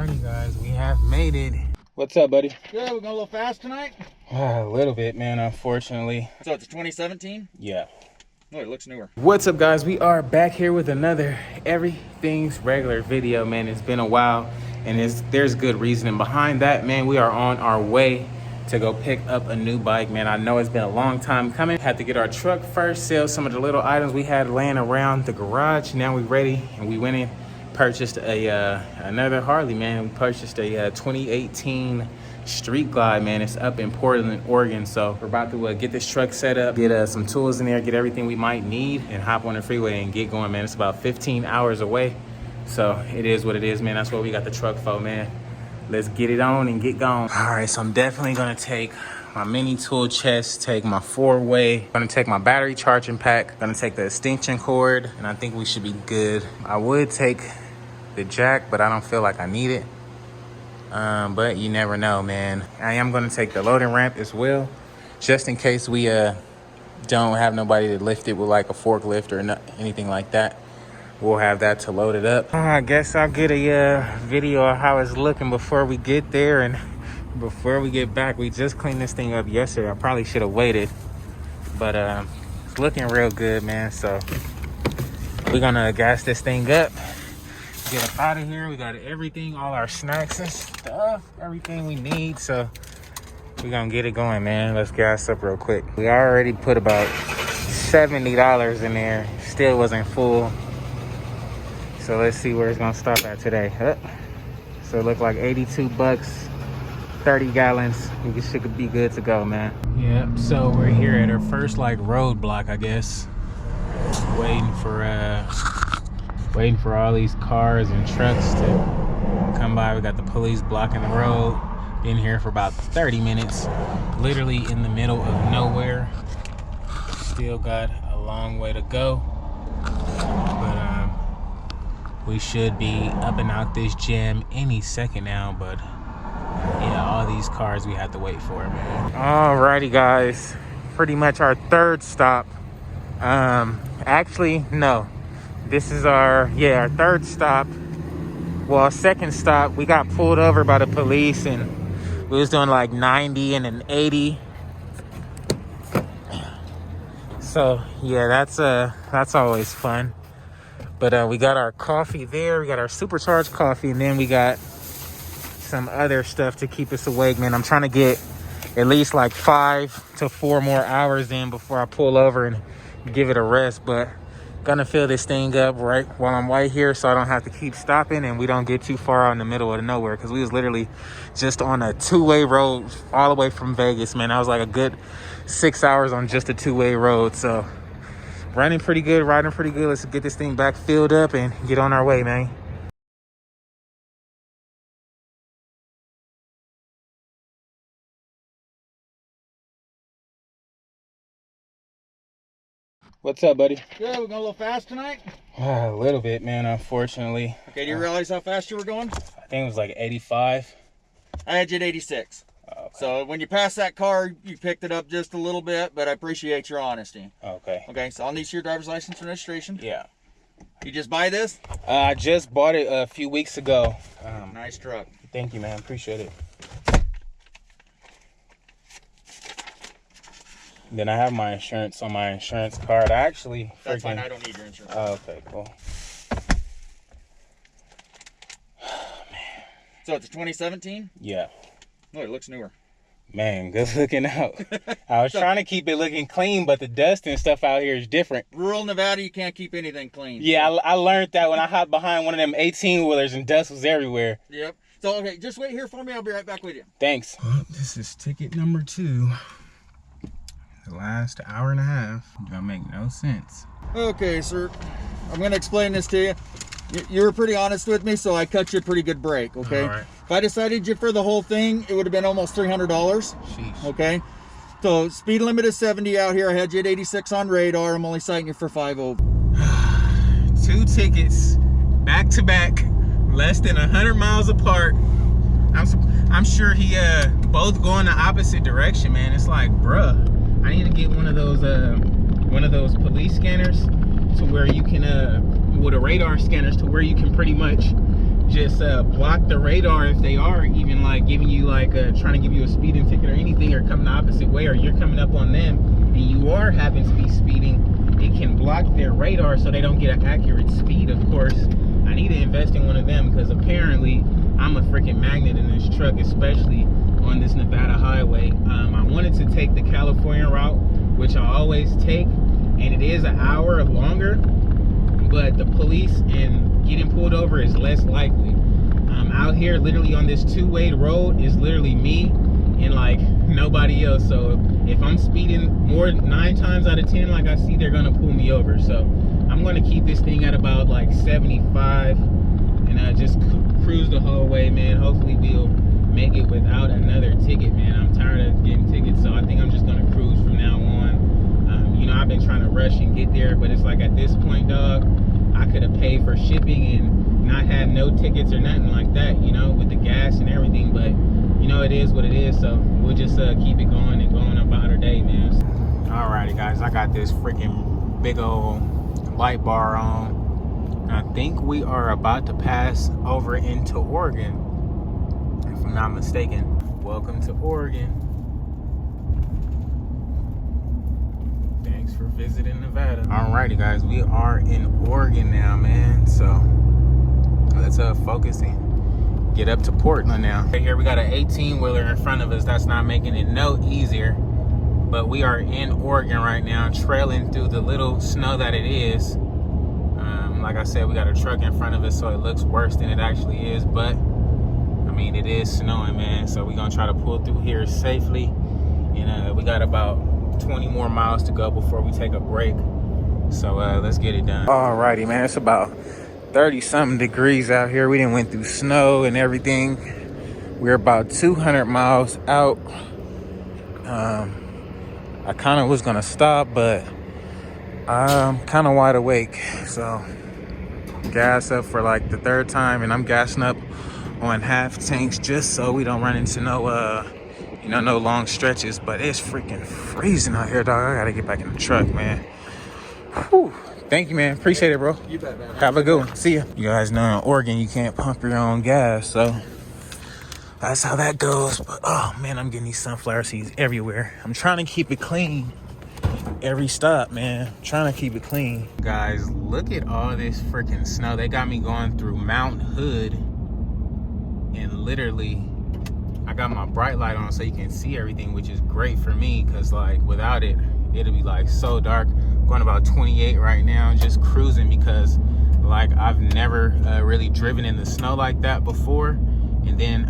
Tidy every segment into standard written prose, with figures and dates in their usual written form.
Alrighty guys, we have made it. What's up, buddy? Good, we're going a little fast tonight? A little bit, man, unfortunately. So it's a 2017? Yeah. Oh, it looks newer. What's up, guys? We are back here with another Everything's Regular video, man. It's been a while, and there's good reasoning behind that, man. We are on our way to go pick up a new bike, man. I know it's been a long time coming. Had to get our truck first, sell some of the little items we had laying around the garage. Now we're ready, and we went in, purchased another Harley, man. We purchased a 2018 Street Glide, man. It's up in Portland, Oregon. So we're about to get this truck set up, get some tools in there, get everything we might need, and hop on the freeway and get going, man. It's about 15 hours away. So it is what it is, man. That's what we got the truck for, man. Let's get it on and get going. All right, so I'm definitely gonna take my mini tool chest, take my 4-way, gonna take my battery charging pack, gonna take the extension cord, and I think we should be good. I would take the jack, but I don't feel like I need it. But you never know, man. I am gonna take the loading ramp as well, just in case we don't have nobody to lift it with like a forklift or anything like that. We'll have that to load it up. I guess I'll get a video of how it's looking before we get there and before we get back. We just cleaned this thing up yesterday. I probably should have waited, but it's looking real good, man. So we're gonna gas this thing up, get up out of here. We got everything, all our snacks and stuff, everything we need. So we're gonna get it going, man. Let's gas up real quick. We already put about $70 in there. Still wasn't full. So let's see where it's gonna stop at today. So it looked like 82 bucks, 30 gallons. We should be good to go, man. Yep, so we're here at our first like roadblock, I guess. Waiting for all these cars and trucks to come by. We got the police blocking the road. Been here for about 30 minutes. Literally in the middle of nowhere. Still got a long way to go. But we should be up and out this jam any second now, but yeah, all these cars we have to wait for, man. Alrighty, guys, pretty much our third stop. Actually, no, this is our third stop. Well, second stop. We got pulled over by the police and we was doing like 90 and an 80. So yeah, that's always fun. But we got our coffee there. We got our supercharged coffee, and then we got some other stuff to keep us awake, man. I'm trying to get at least like 5 to 4 more hours in before I pull over and give it a rest. But gonna fill this thing up right while I'm right here, so I don't have to keep stopping and we don't get too far out in the middle of nowhere, because we was literally just on a 2-way road all the way from Vegas, man. I was like a good 6 hours on just a 2-way road. So running pretty good, riding pretty good. Let's get this thing back filled up and get on our way, man. What's up, buddy? Good, we're going a little fast tonight? A little bit, man, unfortunately. Okay, do you realize how fast you were going? I think it was like 85. I had you at 86. Okay. So when you passed that car, you picked it up just a little bit, but I appreciate your honesty. Okay. Okay, so I'll need your driver's license and registration. Yeah. You just buy this? I just bought it a few weeks ago. Nice truck. Thank you, man. Appreciate it. Then I have my insurance on my insurance card. I actually That's fine. I don't need your insurance. Oh, okay, cool. Man. So it's a 2017? Yeah. Oh, it looks newer. Man, good looking out. I was trying to keep it looking clean, but the dust and stuff out here is different. Rural Nevada, you can't keep anything clean. Yeah, I learned that when I hopped behind one of them 18-wheelers and dust was everywhere. Yep. So, okay, just wait here for me. I'll be right back with you. Thanks. Well, this is ticket number 2. The last hour and a half. Don't make no sense. Okay, sir. I'm going to explain this to you. You were pretty honest with me, so I cut you a pretty good break, okay? All right. If I decided you for the whole thing, it would have been almost $300. Sheesh. Okay? So, speed limit is 70 out here. I had you at 86 on radar. I'm only citing you for 50. 2 tickets, back to back, less than 100 miles apart. I'm sure he both going the opposite direction, man. It's like, bruh, I need to get one of those police scanners to where you can with a radar scanners to where you can pretty much just block the radar if they are even like giving you like trying to give you a speeding ticket or anything, or coming the opposite way, or you're coming up on them and you are having to be speeding. It can block their radar so they don't get an accurate speed. Of course, I need to invest in one of them because apparently I'm a freaking magnet in this truck, especially on this Nevada highway. I wanted to take the California route, which I always take, and it is an hour longer, but the police and getting pulled over is less likely. Out here, literally on this two-way road, is literally me and like nobody else. So if I'm speeding more 9 times out of 10 like I see, they're gonna pull me over. So I'm gonna keep this thing at about like 75 and just cruise the whole way, man. Hopefully we'll make it without another ticket, man. I'm tired of getting tickets, so I think I'm just gonna cruise from now on. You know, I've been trying to rush and get there, but it's like at this point, dog, I could have paid for shipping and not had no tickets or nothing like that, you know, with the gas and everything. But you know, it is what it is, so we'll just keep it going and going about our day, man. Alrighty guys, I got this freaking big old light bar on. I think we are about to pass over into Oregon, if I'm not mistaken. Welcome to Oregon. Thanks for visiting Nevada. Alrighty guys, we are in Oregon now, man. So let's focus and get up to Portland now. Right here we got an 18-wheeler in front of us. That's not making it no easier. But we are in Oregon right now, trailing through the little snow that it is. Like I said, we got a truck in front of us, so it looks worse than it actually is. But I mean, it is snowing, man. So we're gonna try to pull through here safely. And we got about 20 more miles to go before we take a break. So let's get it done. Alrighty, man. It's about 30-something degrees out here. We done went through snow and everything. We're about 200 miles out. I kind of was gonna stop, but I'm kind of wide awake. So gas up for like the 3rd time, and I'm gassing up on half tanks just so we don't run into no you know, no long stretches. But it's freaking freezing out here, dog. I gotta get back in the truck, man. Whew. Thank you, man. Appreciate it, bro. You bet, man. Have a good one. See ya. You guys know in Oregon you can't pump your own gas, so that's how that goes. But oh man, I'm getting these sunflower seeds everywhere. I'm trying to keep it clean every stop, man. I'm trying to keep it clean. Guys, look at all this freaking snow. They got me going through Mount Hood, and literally I got my bright light on so you can see everything, which is great for me, because like without it, it'll be like so dark. I'm going about 28 right now, just cruising, because like I've never really driven in the snow like that before. And then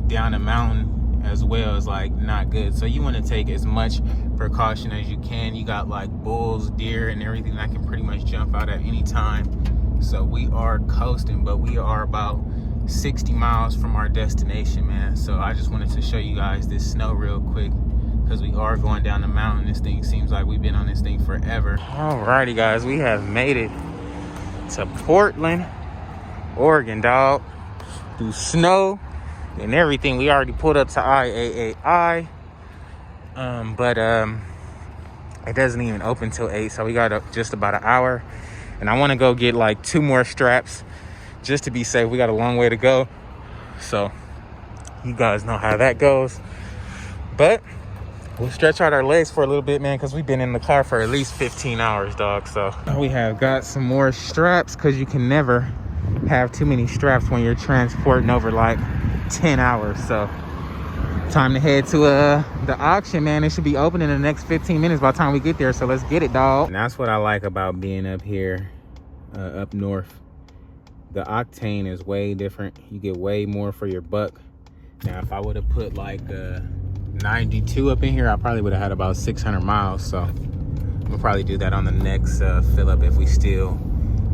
down the mountain as well is like not good. So you want to take as much precaution as you can. You got like bulls, deer, and everything that can pretty much jump out at any time. So we are coasting, but we are about 60 miles from our destination, man. So I just wanted to show you guys this snow real quick, because we are going down the mountain. This thing seems like we've been on this thing forever. Alrighty guys, we have made it to Portland, Oregon, dog. Through snow and everything. We already pulled up to I-888I, but it doesn't even open till 8, so we got just about an hour. And I want to go get like 2 more straps just to be safe. We got a long way to go, so you guys know how that goes. But we'll stretch out our legs for a little bit, man, because we've been in the car for at least 15 hours, dog. So we have got some more straps, because you can never have too many straps when you're transporting over like 10 hours. So time to head to the auction, man. It should be open in the next 15 minutes by the time we get there. So let's get it, dog. And that's what I like about being up here, up north. The octane is way different. You get way more for your buck. Now, if I would have put like 92 up in here, I probably would have had about 600 miles. So we'll probably do that on the next fill up if we still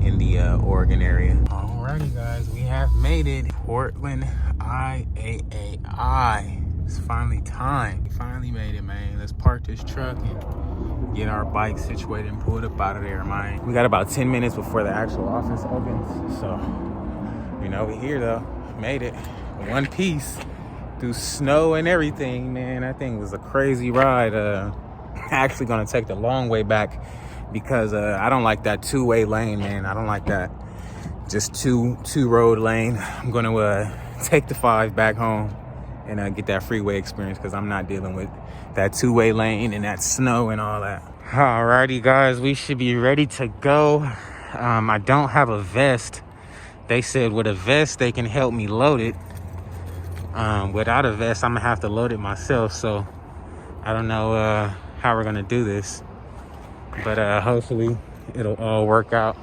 in the Oregon area. Alrighty guys, we have made it. Portland I-888I. It's finally time. We finally made it, man. Let's park this truck and get our bike situated and pull it up out of there, man. We got about 10 minutes before the actual office opens. So, you know, we here though. Made it. One piece through snow and everything, man. That thing was a crazy ride. Actually gonna take the long way back, because I don't like that 2-way lane, man. I don't like that just two road lane. I'm gonna take the 5 back home and get that freeway experience, because I'm not dealing with that 2-way lane and that snow and all that. Alrighty guys, we should be ready to go. I don't have a vest. They said with a vest they can help me load it. Without a vest I'm gonna have to load it myself, so I don't know how we're gonna do this, but hopefully it'll all work out.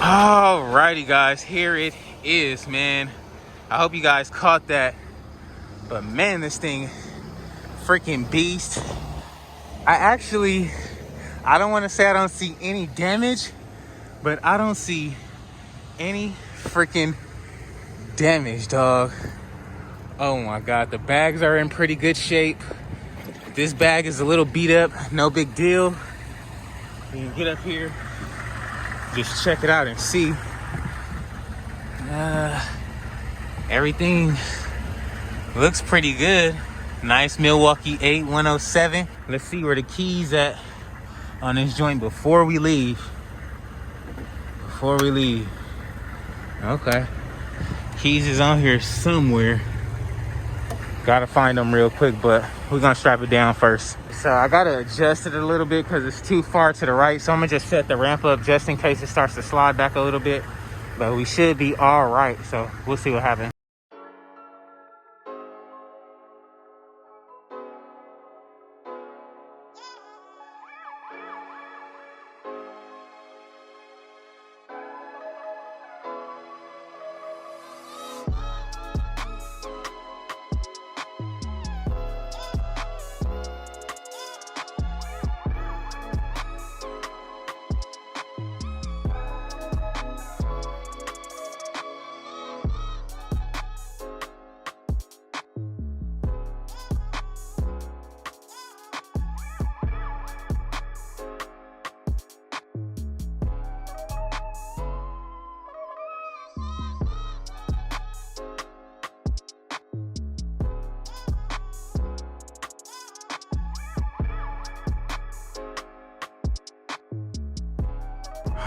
Alrighty guys, here it is, man. I hope you guys caught that, but man, this thing freaking beast. I don't want to say I don't see any damage, but I don't see any freaking damage, dog. Oh my god, the bags are in pretty good shape. This bag is a little beat up, no big deal. You can get up here, just check it out and see. Everything looks pretty good. Nice Milwaukee 8107. Let's see where the keys at on this joint before we leave. Okay, keys is on here somewhere. Gotta find them real quick, but we're gonna strap it down first. So I gotta adjust it a little bit because it's too far to the right, so I'm gonna just set the ramp up just in case it starts to slide back a little bit, but we should be all right, so we'll see what happens.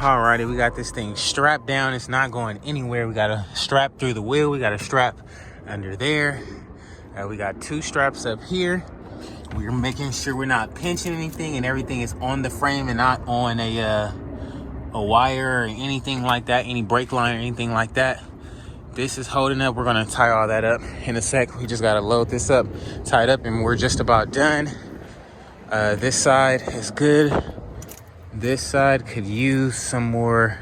Alrighty, we got this thing strapped down. It's not going anywhere. We got a strap through the wheel. We got a strap under there. We got 2 straps up here. We're making sure we're not pinching anything and everything is on the frame and not on a wire or anything like that, any brake line or anything like that. This is holding up. We're gonna tie all that up in a sec. We just gotta load this up, tie it up, and we're just about done. This side is good. This side could use some more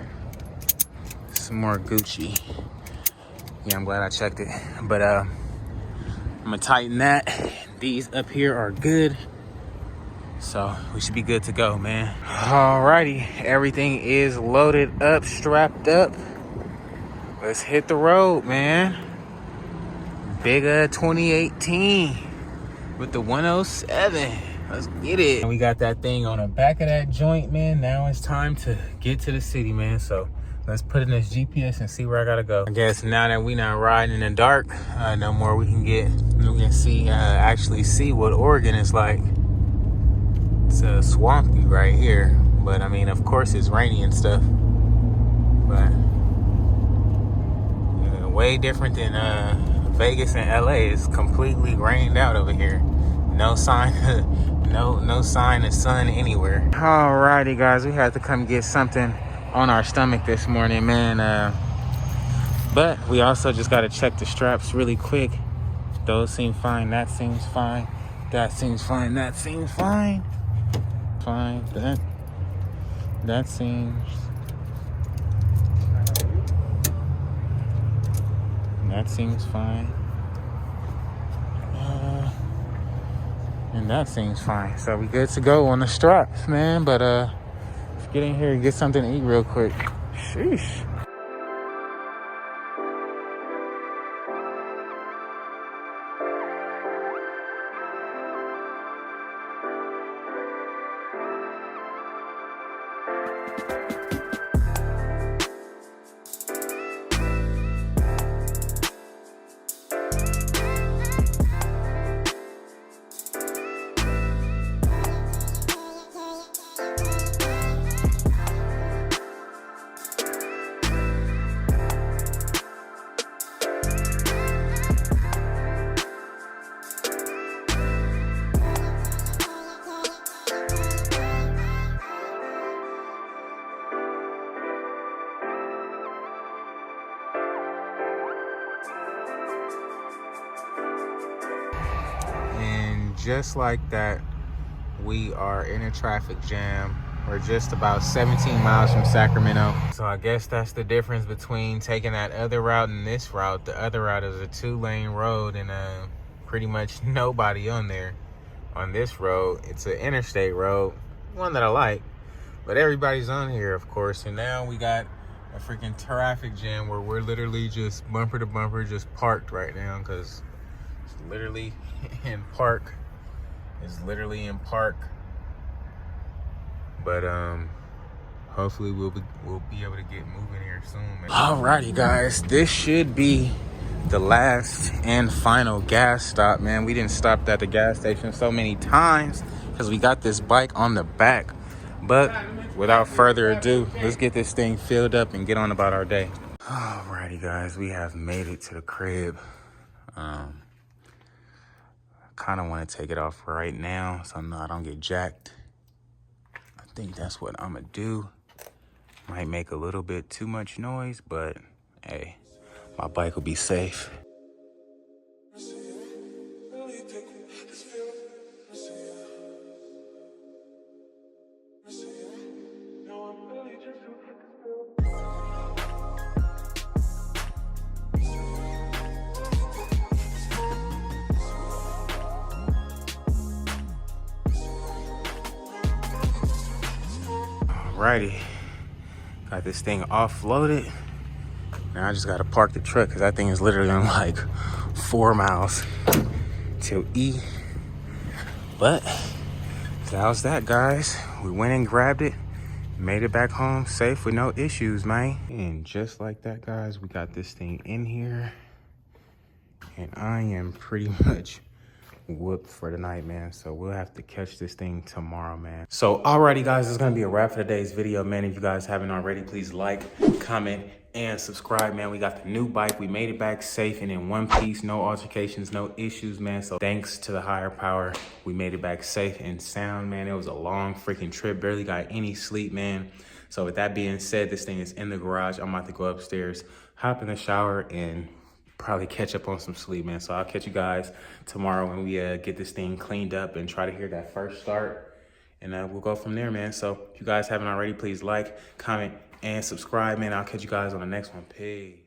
Gucci. Yeah, I'm glad I checked it. But I'm gonna tighten that. These up here are good, so we should be good to go, man. Alrighty, everything is loaded up, strapped up. Let's hit the road, man. Big 2018 with the 107. Let's get it. And we got that thing on the back of that joint, man. Now it's time to get to the city, man. So let's put in this GPS and see where I gotta go. I guess now that we not riding in the dark no more, we can see actually see what Oregon is like. It's swampy right here. But I mean, of course it's rainy and stuff. But yeah, way different than Vegas and LA. It's completely rained out over here. No sign of, no sign of sun anywhere. Alrighty guys, we had to come get something on our stomach this morning, man. But we also just gotta check the straps really quick. Those seem fine, that seems fine, that seems fine, that seems fine. Fine, that seems, that seems fine. And that seems fine. So we good to go on the straps, man. But let's get in here and get something to eat real quick. Sheesh. And just like that, we are in a traffic jam. We're just about 17 miles from Sacramento. So I guess that's the difference between taking that other route and this route. The other route is a 2-lane road and pretty much nobody on there. On this road, it's an interstate road, one that I like, but everybody's on here, of course. And now we got a freaking traffic jam where we're literally just bumper to bumper, just parked right now, because it's literally in park. It's literally in park. But hopefully we'll be able to get moving here soon, man. Alrighty guys, this should be the last and final gas stop, man. We didn't stop at the gas station so many times because we got this bike on the back. But without further ado, let's get this thing filled up and get on about our day. Alrighty guys, we have made it to the crib. Kind of want to take it off right now so I don't get jacked. I think that's what I'm gonna do. Might make a little bit too much noise, but hey, my bike will be safe. Alrighty, got this thing offloaded. Now I just gotta park the truck because that thing is literally on like 4 miles till E. But that was that, guys. We went and grabbed it, made it back home safe with no issues, man. And just like that, guys, we got this thing in here. And I am pretty much whooped for the night, man. So we'll have to catch this thing tomorrow, man. So alrighty guys, it's gonna be a wrap for today's video, man. If you guys haven't already, please like, comment, and subscribe, man. We got the new bike. We made it back safe and in one piece. No altercations, no issues, man. So thanks to the higher power, we made it back safe and sound, man. It was a long freaking trip. Barely got any sleep, man. So with that being said, this thing is in the garage. I'm about to go upstairs, hop in the shower, and probably catch up on some sleep, man. So I'll catch you guys tomorrow when we get this thing cleaned up and try to hear that first start. And we'll go from there, man. So if you guys haven't already, please like, comment, and subscribe, man. I'll catch you guys on the next one. Peace.